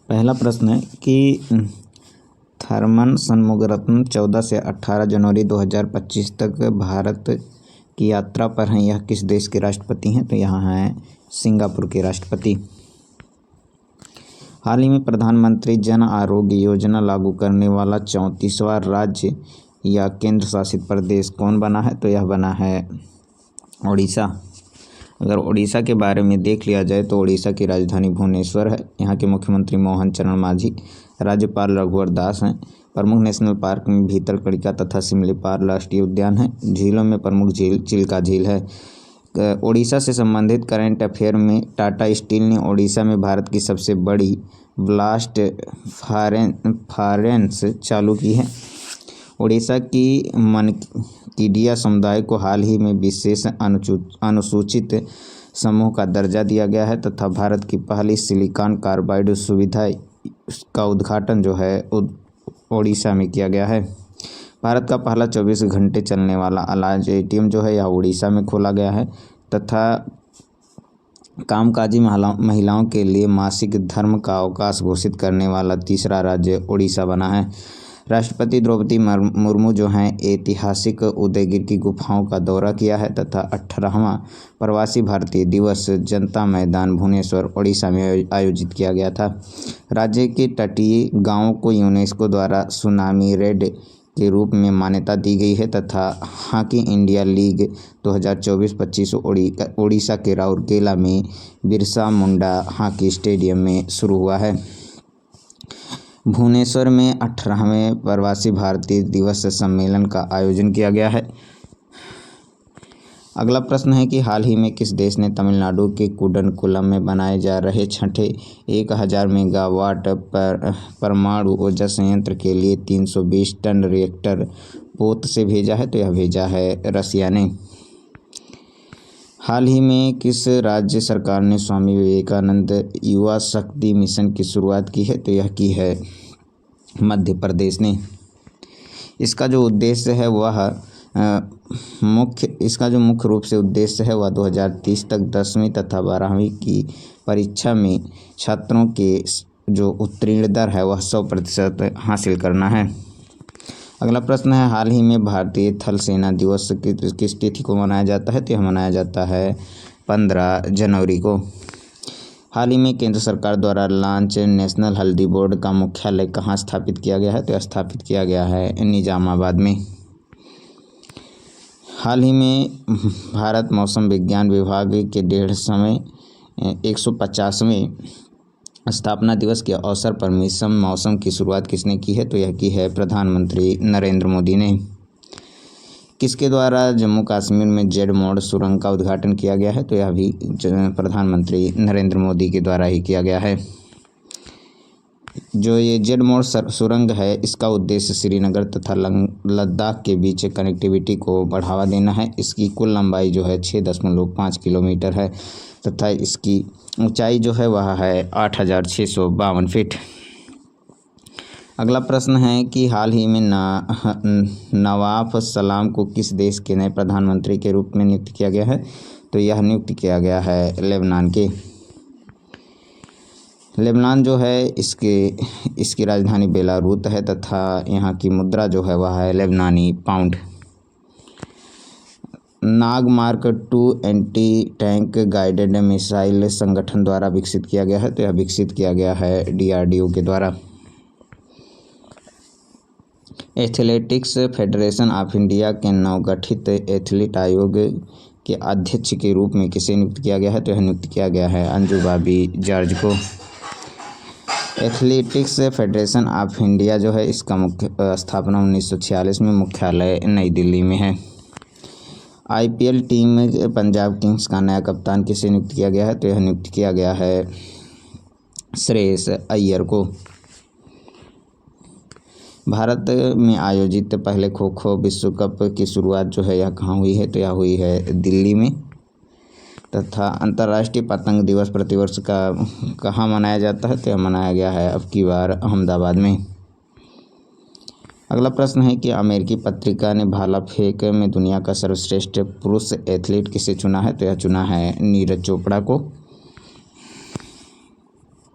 पहला प्रश्न है कि थरमन शनमुगारत्नम 14 से 18 जनवरी 2025 तक भारत की यात्रा पर हैं। यह किस देश के राष्ट्रपति हैं? तो यहाँ हैं सिंगापुर के राष्ट्रपति। हाल ही में प्रधानमंत्री जन आरोग्य योजना लागू करने वाला 34वां राज्य या केंद्र शासित प्रदेश कौन बना है? तो यह बना है उड़ीसा। अगर उड़ीसा के बारे में देख लिया जाए तो उड़ीसा की राजधानी भुवनेश्वर है। यहाँ के मुख्यमंत्री मोहन चरण मांझी, राज्यपाल रघुवर दास हैं। प्रमुख नेशनल पार्क में भीतरकनिका तथा सिमलीपाल राष्ट्रीय उद्यान है। झीलों में प्रमुख झील चिल्का झील है। उड़ीसा से संबंधित करंट अफेयर में टाटा स्टील ने उड़ीसा में भारत की सबसे बड़ी ब्लास्ट फारेंस चालू की है। उड़ीसा की मनकीडिया समुदाय को हाल ही में विशेष अनुसूचित समूह का दर्जा दिया गया है तथा भारत की पहली सिलिकॉन कार्बाइड सुविधा का उद्घाटन जो है उड़ीसा में किया गया है। भारत का पहला 24 घंटे चलने वाला अनाज ATM जो है यह उड़ीसा में खोला गया है तथा कामकाजी महिलाओं के लिए मासिक धर्म का अवकाश घोषित करने वाला तीसरा राज्य उड़ीसा बना है। राष्ट्रपति द्रौपदी मुर्मू जो हैं ऐतिहासिक उदयगिरि की गुफाओं का दौरा किया है तथा 18वां प्रवासी भारतीय दिवस जनता मैदान भुवनेश्वर उड़ीसा में आयोजित किया गया था। राज्य के तटीय गांवों को यूनेस्को द्वारा सुनामी रेड के रूप में मान्यता दी गई है तथा हॉकी इंडिया लीग 2024-25 उड़ीसा के राउरकेला में बिरसा मुंडा हॉकी स्टेडियम में शुरू हुआ है। भुवनेश्वर में 18वें प्रवासी भारतीय दिवस सम्मेलन का आयोजन किया गया है। अगला प्रश्न है कि हाल ही में किस देश ने तमिलनाडु के कुडनकुलम में बनाए जा रहे छठे 1000 मेगावाट परमाणु ऊर्जा संयंत्र के लिए 320 टन रिएक्टर पोत से भेजा है? तो यह भेजा है रसिया ने। हाल ही में किस राज्य सरकार ने स्वामी विवेकानंद युवा शक्ति मिशन की शुरुआत की है? तो यह की है मध्य प्रदेश ने। इसका जो उद्देश्य है वह मुख्य रूप से उद्देश्य है वह 2030 तक 10वीं तथा 12वीं की परीक्षा में छात्रों के जो उत्तीर्ण दर है वह 100% हासिल करना है। अगला प्रश्न है हाल ही में भारतीय थल सेना दिवस किस तिथि को मनाया जाता है? तो यह मनाया जाता है 15 जनवरी को। हाल ही में केंद्र सरकार द्वारा लॉन्च नेशनल हल्दी बोर्ड का मुख्यालय कहाँ स्थापित किया गया है? तो यह स्थापित किया गया है निजामाबाद में। हाल ही में भारत मौसम विज्ञान विभाग के 150वें स्थापना दिवस के अवसर पर मिशन मौसम की शुरुआत किसने की है? तो यह की है प्रधानमंत्री नरेंद्र मोदी ने। किसके द्वारा जम्मू कश्मीर में जेड मोड़ सुरंग का उद्घाटन किया गया है? तो यह भी प्रधानमंत्री नरेंद्र मोदी के द्वारा ही किया गया है। जो ये जेड मोड़ सुरंग है इसका उद्देश्य श्रीनगर तथा लद्दाख के बीच कनेक्टिविटी को बढ़ावा देना है। इसकी कुल लंबाई जो है 6.5 किलोमीटर है तथा इसकी ऊंचाई जो है वह है 8652 फीट। अगला प्रश्न है कि हाल ही में नवाफ सलाम को किस देश के नए प्रधानमंत्री के रूप में नियुक्त किया गया है? तो यह नियुक्त किया गया है लेबनान के। लेबनान जो है इसकी राजधानी बेलारूत है तथा यहाँ की मुद्रा जो है वह है लेबनानी pound. Nag mark 2 anti tank guided missile संगठन द्वारा विकसित किया गया है? तो यह विकसित किया गया है DRDO के द्वारा। एथलेटिक्स फेडरेशन ऑफ इंडिया के नवगठित एथलीट आयोग के अध्यक्ष के रूप में किसे नियुक्त किया गया है? तो यह नियुक्त किया गया है अंजू बॉबी जॉर्ज को। एथलेटिक्स फेडरेशन ऑफ इंडिया जो है इसका मुख्य स्थापना 1946 में मुख्यालय नई दिल्ली में है। IPL टीम में पंजाब किंग्स का नया कप्तान किसे नियुक्त किया गया है? तो यह नियुक्त किया गया है श्रेयस अय्यर को। भारत में आयोजित पहले खो खो विश्व कप की शुरुआत जो है यह कहाँ हुई है? तो यह हुई है दिल्ली में। तथा अंतर्राष्ट्रीय पतंग दिवस प्रतिवर्ष का कहाँ मनाया जाता है? तो यह मनाया गया है अब की बार अहमदाबाद में। अगला प्रश्न है कि अमेरिकी पत्रिका ने भाला फेंक में दुनिया का सर्वश्रेष्ठ पुरुष एथलीट किसे चुना है? तो यह चुना है नीरज चोपड़ा को।